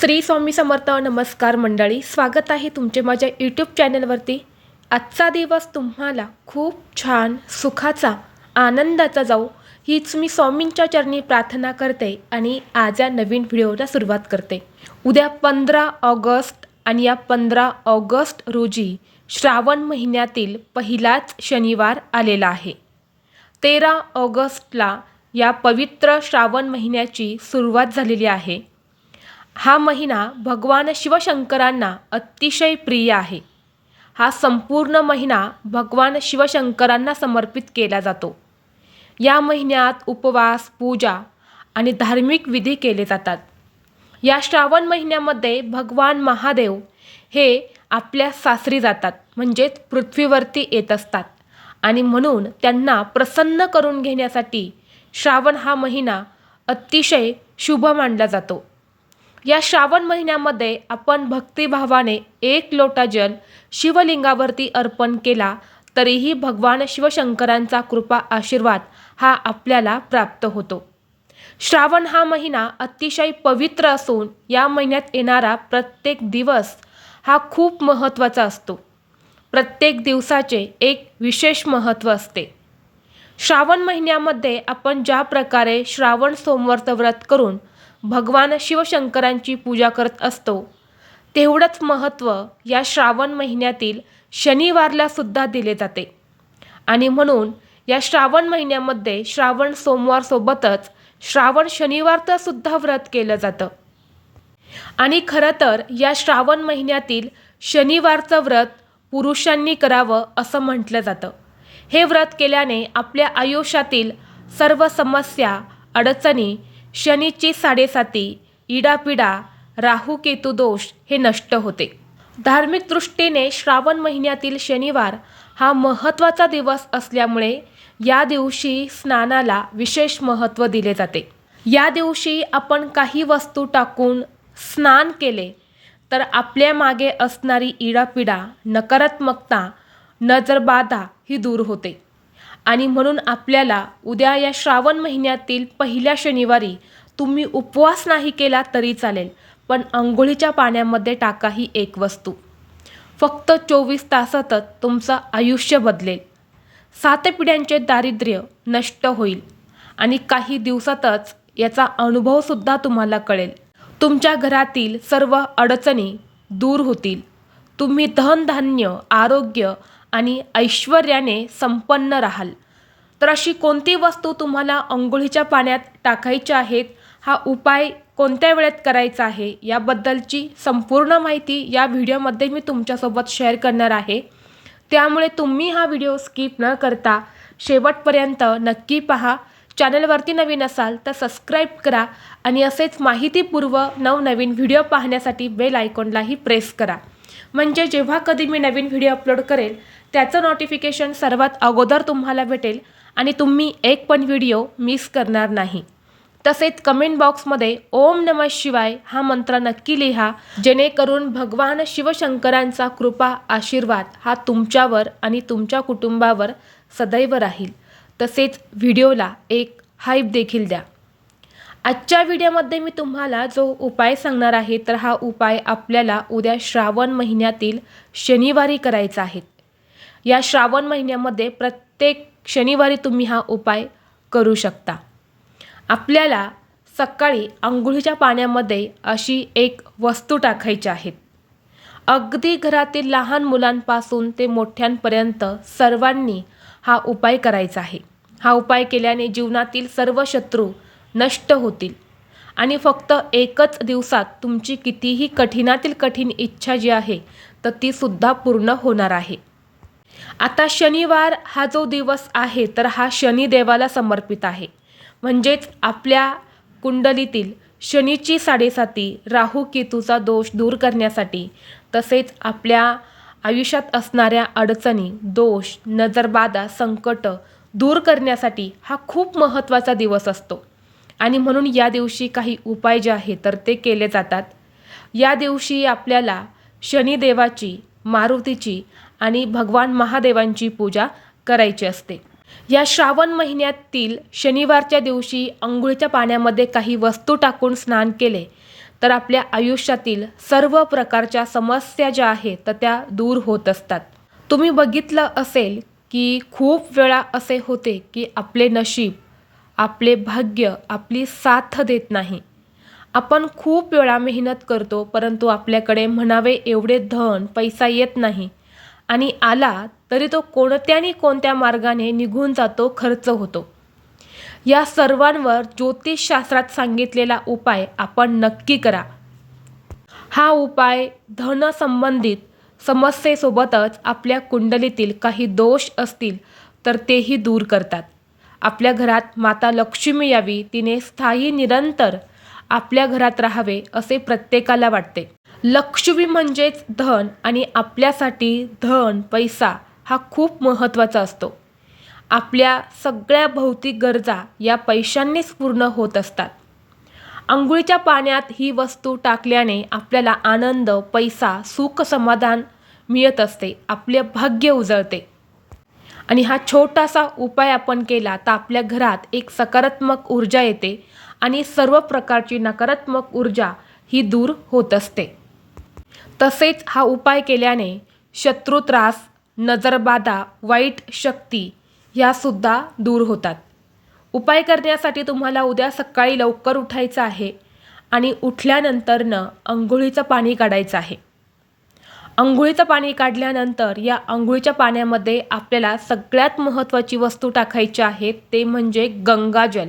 श्री स्वामी समर्थ. नमस्कार मंडळी, स्वागत आहे तुमचे माझ्या यूट्यूब चॅनलवरती. आजचा दिवस तुम्हाला खूप छान सुखाचा आनंदाचा जाऊ हीच मी स्वामींच्या चरणी प्रार्थना करते आणि आज या नवीन व्हिडिओला सुरुवात करते. उद्या 15 ऑगस्ट आणि या 15 ऑगस्ट रोजी श्रावण महिन्यातील पहिलाच शनिवार आलेला आहे. 13 ऑगस्टला या पवित्र श्रावण महिन्याची सुरुवात झालेली आहे. हा महिना भगवान शिवशंकरांना अतिशय प्रिय आहे. हा संपूर्ण महिना भगवान शिवशंकरांना समर्पित केला जातो. या महिन्यात उपवास, पूजा आणि धार्मिक विधी केले जातात. या श्रावण महिन्यामध्ये भगवान महादेव हे आपल्या सासरी जातात, म्हणजेच पृथ्वीवरती येत असतात आणि म्हणून त्यांना प्रसन्न करून घेण्यासाठी श्रावण हा महिना अतिशय शुभ मानला जातो. या श्रावण महिन्यामध्ये आपण भक्तिभावाने 1 लोटा जल शिवलिंगावरती अर्पण केला तरीही भगवान शिवशंकरांचा कृपा आशीर्वाद हा आपल्याला प्राप्त होतो. श्रावण हा महिना अतिशय पवित्र असून या महिन्यात येणारा प्रत्येक दिवस हा खूप महत्त्वाचा असतो. प्रत्येक दिवसाचे एक विशेष महत्त्व असते. श्रावण महिन्यामध्ये आपण ज्या प्रकारे श्रावण सोमवारचं व्रत करून भगवान शिवशंकरांची पूजा करत असतो, तेवढंच महत्त्व या श्रावण महिन्यातील शनिवारला सुद्धा दिले जाते. आणि म्हणून या श्रावण महिन्यामध्ये श्रावण सोमवारसोबतच श्रावण शनिवारचं सुद्धा व्रत केलं जातं. आणि खरं तर या श्रावण महिन्यातील शनिवारचं व्रत पुरुषांनी करावं असं म्हटलं जातं. हे व्रत केल्याने आपल्या आयुष्यातील सर्व समस्या, अडचणी, शनीची 7.7, इडापिडा, राहू केतू दोष हे नष्ट होते. धार्मिक दृष्टीने श्रावण महिन्यातील शनिवार हा महत्त्वाचा दिवस असल्यामुळे या दिवशी स्नानाला विशेष महत्त्व दिले जाते. या दिवशी आपण काही वस्तू टाकून स्नान केले तर आपल्या मागे असणारी इडापिडा, नकारात्मकता, नजरबाधा ही दूर होते. आणि म्हणून आपल्याला उद्या या श्रावण महिन्यातील पहिल्या शनिवारी तुम्ही उपवास नाही केला तरी चालेल, पण अंघोळीच्या पाण्यामध्ये टाका ही एक वस्तू. फक्त 24 तासातच तुमचं आयुष्य बदलेल. 7 पिढ्यांचे दारिद्र्य नष्ट होईल आणि काही दिवसातच याचा अनुभवसुद्धा तुम्हाला कळेल. तुमच्या घरातील सर्व अडचणी दूर होतील. तुम्ही धनधान्य, आरोग्य आणि ऐश्वर्याने संपन्न राहाल. तर अशी कोणती वस्तू तुम्हाला अंघोळीच्या पाण्यात टाकायच्या आहेत, हा उपाय कोणत्या वेळेत करायचा आहे याबद्दलची संपूर्ण माहिती या व्हिडिओमध्ये मी तुमच्यासोबत शेअर करणार आहे. त्यामुळे तुम्ही हा व्हिडिओ स्किप न करता शेवटपर्यंत नक्की पहा. चॅनलवरती नवीन असाल तर सबस्क्राईब करा आणि असेच माहितीपूर्व नवनवीन व्हिडिओ पाहण्यासाठी बेल आयकॉनलाही प्रेस करा. म्हणजे जेव्हा कधी मी नवीन व्हिडिओ अपलोड करेल त्याचं नोटिफिकेशन सर्वात अगोदर तुम्हाला भेटेल आणि तुम्ही एक पण व्हिडिओ मिस करणार नाही. तसेच कमेंट बॉक्समध्ये ओम नमः शिवाय हा मंत्र नक्की लिहा, जेणेकरून भगवान शिवशंकरांचा कृपा आशीर्वाद हा तुमच्यावर आणि तुमच्या कुटुंबावर सदैव राहील. तसेच व्हिडिओला एक हाईप देखील द्या. आजच्या व्हिडिओमध्ये मी तुम्हाला जो उपाय सांगणार आहे तर हा उपाय आपल्याला उद्या श्रावण महिन्यातील शनिवारी करायचा आहे. या श्रावण महिन्यामध्ये प्रत्येक शनिवारी तुम्ही हा उपाय करू शकता. आपल्याला सकाळी अंघोळीच्या पाण्यामध्ये अशी एक वस्तू टाकायची आहे. अगदी घरातील लहान मुलांपासून ते मोठ्यांपर्यंत सर्वांनी हा उपाय करायचा आहे. हा उपाय केल्याने जीवनातील सर्व शत्रू नष्ट होतील आणि फक्त एकच दिवसात तुमची कितीही कठीणातील कठीण इच्छा जी आहे तर ती सुद्धा पूर्ण होणार आहे. आता शनिवार हा जो दिवस आहे तर हा शनिदेवाला समर्पित आहे. म्हणजेच आपल्या कुंडलीतील शनीची 7.7, राहू केतूचा दोष दूर करण्यासाठी, तसेच आपल्या आयुष्यात असणाऱ्या अडचणी, दोष, नजरबाधा, संकट दूर करण्यासाठी हा खूप महत्त्वाचा दिवस असतो. आणि म्हणून या दिवशी काही उपाय जे आहे तर ते केले जातात. या दिवशी आपल्याला शनिदेवाची, मारुतीची आणि भगवान महादेवांची पूजा करायची असते. या श्रावण महिन्यातील शनिवारच्या दिवशी अंघोळीच्या पाण्यामध्ये काही वस्तू टाकून स्नान केले तर आपल्या आयुष्यातील सर्व प्रकारच्या समस्या ज्या आहेत तर त्या दूर होत असतात. तुम्ही बघितलं असेल की खूप वेळा असे होते की आपले नशीब, आपले भाग्य आपली साथ देत नाही. आपण खूप वेळा मेहनत करतो, परंतु आपल्याकडे म्हणावे एवढे धन पैसा येत नाही आणि आला तरी तो कोणत्या मार्गाने निघून जातो, खर्च होतो. या सर्वांवर ज्योतिषशास्त्रात सांगितलेला उपाय आपण नक्की करा. हा उपाय धन संबंधित समस्येसोबतच आपल्या कुंडलीतील काही दोष असतील तर तेही दूर करतात. आपल्या घरात माता लक्ष्मी यावी, तिने स्थायी निरंतर आपल्या घरात राहावे असे प्रत्येकाला वाटते. लक्ष्मी म्हणजेच धन आणि आपल्यासाठी धन पैसा हा खूप महत्त्वाचा असतो. आपल्या सगळ्या भौतिक गरजा या पैशांनीच पूर्ण होत असतात. अंघोळीच्या पाण्यात ही वस्तू टाकल्याने आपल्याला आनंद, पैसा, सुख, समाधान मिळत असते. आपले भाग्य उजळते. आणि हा छोटासा उपाय आपण केला तर आपल्या घरात एक सकारात्मक ऊर्जा येते आणि सर्व प्रकारची नकारात्मक ऊर्जा ही दूर होत असते. तसेच हा उपाय केल्याने शत्रू त्रास, नजरबाधा, वाईट शक्ती ह्यासुद्धा दूर होतात. उपाय करण्यासाठी तुम्हाला उद्या सकाळी लवकर उठायचं आहे आणि उठल्यानंतरनं अंघोळीचं पाणी काढायचं आहे. अंघोळीचं पाणी काढल्यानंतर या अंघोळीच्या पाण्यामध्ये आपल्याला सगळ्यात महत्त्वाची वस्तू टाकायची आहे, ते म्हणजे गंगाजल.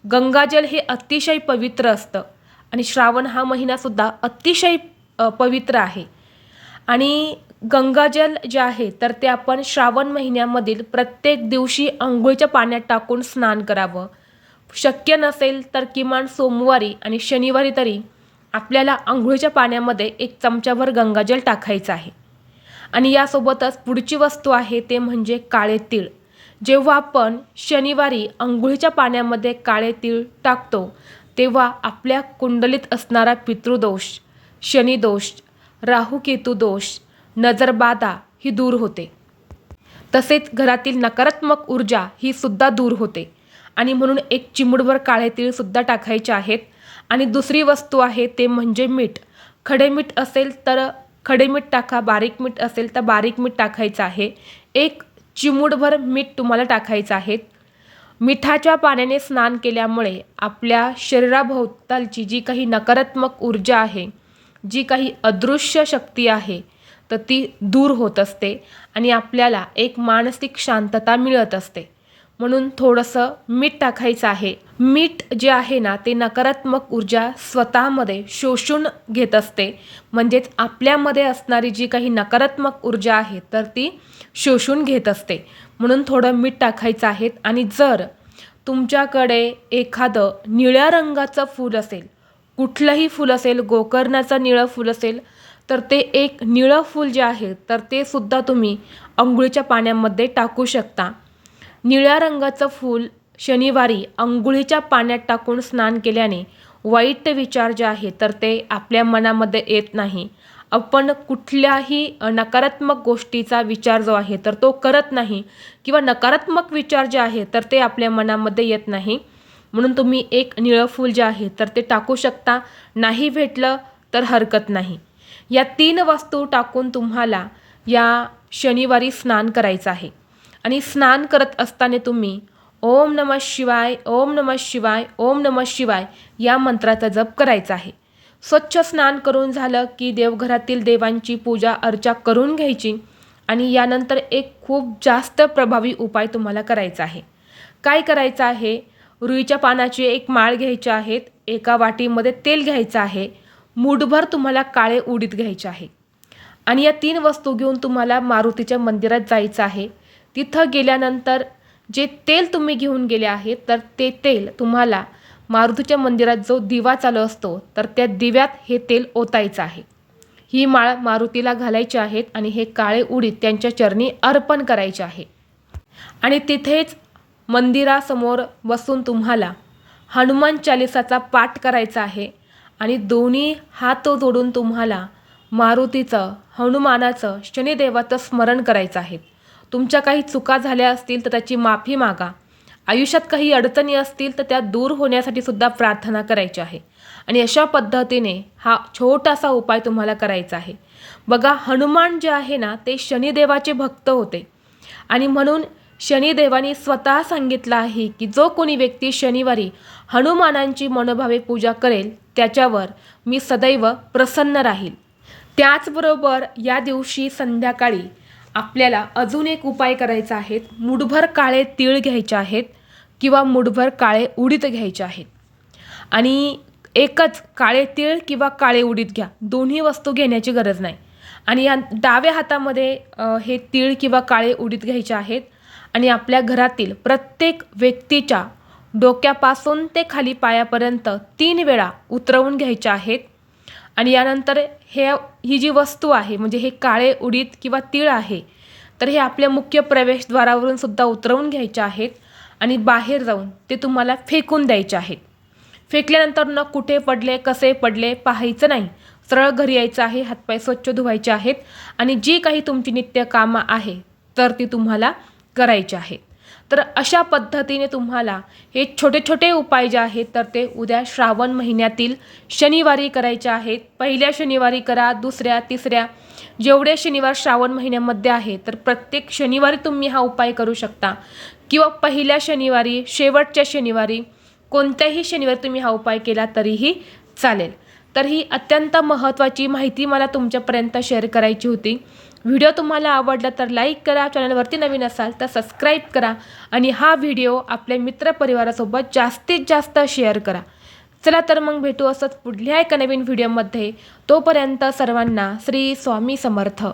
गंगाजल हे अतिशय पवित्र असतं आणि श्रावण हा महिनासुद्धा अतिशय पवित्र आहे. आणि गंगाजल जे आहे तर ते आपण श्रावण महिन्यामधील प्रत्येक दिवशी अंघोळीच्या पाण्यात टाकून स्नान करावं. शक्य नसेल तर किमान सोमवारी आणि शनिवारी तरी आपल्याला अंघोळीच्या पाण्यामध्ये 1 चमचाभर गंगाजल टाकायचं आहे. आणि यासोबतच पुढची वस्तू आहे ते म्हणजे काळे तीळ. जेव्हा आपण शनिवारी अंघोळीच्या पाण्यामध्ये काळे तीळ टाकतो तेव्हा आपल्या कुंडलीत असणारा पितृदोष, शनिदोष, राहुकेतू दोष, नजरबाधा ही दूर होते. तसेच घरातील नकारात्मक ऊर्जा ही सुद्धा दूर होते. आणि म्हणून 1 चिमूटभर काळे तीळसुद्धा टाकायचे आहेत. आणि दुसरी वस्तू आहे ते म्हणजे मीठ. खडे मीठ असेल तर खडे मीठ टाका, बारीक मीठ असेल तर बारीक मीठ टाकायचं आहे. 1 चिमूटभर मीठ तुम्हाला टाकायचं आहे. मिठाच्या पाण्याने स्नान केल्यामुळे आपल्या शरीराभोवतालची जी काही नकारात्मक ऊर्जा आहे, जी काही अदृश्य शक्ती आहे तर ती दूर होत असते आणि आपल्याला एक मानसिक शांतता मिळत असते. म्हणून थोडंसं मीठ टाकायचं आहे. मीठ जे आहे ना ते नकारात्मक ऊर्जा स्वतःमध्ये शोषून घेत असते. म्हणजेच आपल्यामध्ये असणारी जी काही नकारात्मक ऊर्जा आहे तर ती शोषून घेत असते. म्हणून थोडं मीठ टाकायचं आहे. आणि जर तुमच्याकडे एखादं निळ्या रंगाचं फूल असेल, कुठलंही फूल असेल, गोकर्णाचं निळं फूल असेल तर ते एक निळं फूल जे आहे तर ते सुद्धा तुम्ही अंघोळीच्या पाण्यामध्ये टाकू शकता. निळ्या रंगाचं फूल शनिवारी अंघोळीच्या पाण्यात टाकून स्नान केल्याने वाईट विचार जे आहे तर ते आपल्या मनामध्ये येत नाही. आपण कुठल्याही नकारात्मक गोष्टीचा विचार जो आहे तर तो करत नाही किंवा नकारात्मक विचार जे आहे तर ते आपल्या मनामध्ये येत नाही. म्हणून तुम्ही एक निळं फूल जे आहे तर ते टाकू शकता. नाही भेटलं तर हरकत नाही. या 3 वस्तू टाकून तुम्हाला या शनिवारी स्नान करायचं आहे. आणि स्नान करत असताना तुम्ही ओम नमः शिवाय, ओम नमः शिवाय, ओम नमः शिवाय या मंत्राचा जप करायचा आहे. स्वच्छ स्नान करून झालं की देवघरातील देवांची पूजा अर्चा करून घ्यायची. आणि यानंतर एक खूप जास्त प्रभावी उपाय तुम्हाला करायचा आहे. काय करायचं आहे? रुईच्या पानाची 1 माळ घ्यायची आहेत. एका वाटीमध्ये तेल घ्यायचं आहे. मूठभर तुम्हाला काळे उडीद घ्यायचे आहे. आणि या 3 वस्तू घेऊन तुम्हाला मारुतीच्या मंदिरात जायचं आहे. तिथं गेल्यानंतर जे तेल तुम्ही घेऊन गेले आहेत तर ते तेल तुम्हाला मारुतीच्या मंदिरात जो दिवा चालू असतो तर त्या दिव्यात हे तेल ओतायचं आहे. ही माळ मारुतीला घालायची आहेत आणि हे काळे उडीद त्यांच्या चरणी अर्पण करायचे आहे. आणि तिथेच मंदिरासमोर बसून तुम्हाला हनुमान चालिसाचा पाठ करायचा आहे. आणि दोन्ही हात जोडून तुम्हाला मारुतीचं, हनुमानाचं, शनिदेवाचं स्मरण करायचं आहे. तुमच्या काही चुका झाल्या असतील तर त्याची माफी मागा आयुष्यात काही अडचणी असतील तर त्या दूर होण्यासाठी सुद्धा प्रार्थना करायची आहे. आणि अशा पद्धतीने हा छोटासा उपाय तुम्हाला करायचा आहे. बघा, हनुमान जे आहे ना ते शनिदेवाचे भक्त होते आणि म्हणून शनिदेवानी स्वतः सांगितलं आहे की जो कोणी व्यक्ती शनिवारी हनुमानांची मनोभावे पूजा करेल त्याच्यावर मी सदैव प्रसन्न राहील. त्याचबरोबर या दिवशी संध्याकाळी आपल्याला अजून एक उपाय करायचा आहे. मुठभर काळे तीळ घ्यायचे आहेत किंवा मुठभर काळे उडीद घ्यायचे आहेत. आणि एकच काळे तीळ किंवा काळे उडीद घ्या, दोन्ही वस्तू घेण्याची गरज नाही. आणि या डाव्या हातामध्ये हे तीळ किंवा काळे उडीद घ्यायचे आहेत आणि आपल्या घरातील प्रत्येक व्यक्तीच्या डोक्यापासून ते खाली पायापर्यंत 3 वेळा उतरवून घ्यायचे आहेत. आणि यानंतर ही जी वस्तू आहे म्हणजे हे काळे उडीद किंवा तीळ आहे तर हे आपल्या मुख्य प्रवेशद्वारावरून सुद्धा उतरवून घ्यायचे आहेत आणि बाहेर जाऊन ते तुम्हाला फेकून द्यायचे आहेत. फेकल्यानंतर न कुठे पडले कसे पडले पाहायचं नाही, सरळ घरी यायचं आहे, हातपाय स्वच्छ धुवायचे आहेत आणि जी काही तुमची नित्य कामं आहे तर ती तुम्हाला करायची आहेत. तर अशा पद्धतीने तुम्हाला हे छोटे छोटे उपाय जे आहेत तर ते उद्या श्रावण महिन्यातील शनिवारी करायचे आहेत. पहिल्या शनिवारी करा, दुसऱ्या, तिसऱ्या, जेवढे शनिवार श्रावण महिन्यामध्ये आहे तर प्रत्येक शनिवारी तुम्ही हा उपाय करू शकता किंवा पहिल्या शनिवारी, शेवटच्या शनिवारी, कोणत्याही शनिवारी तुम्ही हा उपाय केला तरीही चालेल. तर ही अत्यंत महत्त्वाची माहिती मला तुमच्यापर्यंत शेअर करायची होती. व्हिडिओ तुम्हाला आवडला तर लाईक करा, चॅनलवरती नवीन असाल तर सबस्क्राईब करा आणि हा व्हिडिओ आपल्या मित्रपरिवारासोबत जास्तीत जास्त शेअर करा. चला तर मग भेटू असंच पुढल्या एका नवीन व्हिडिओमध्ये. तोपर्यंत सर्वांना श्री स्वामी समर्थ.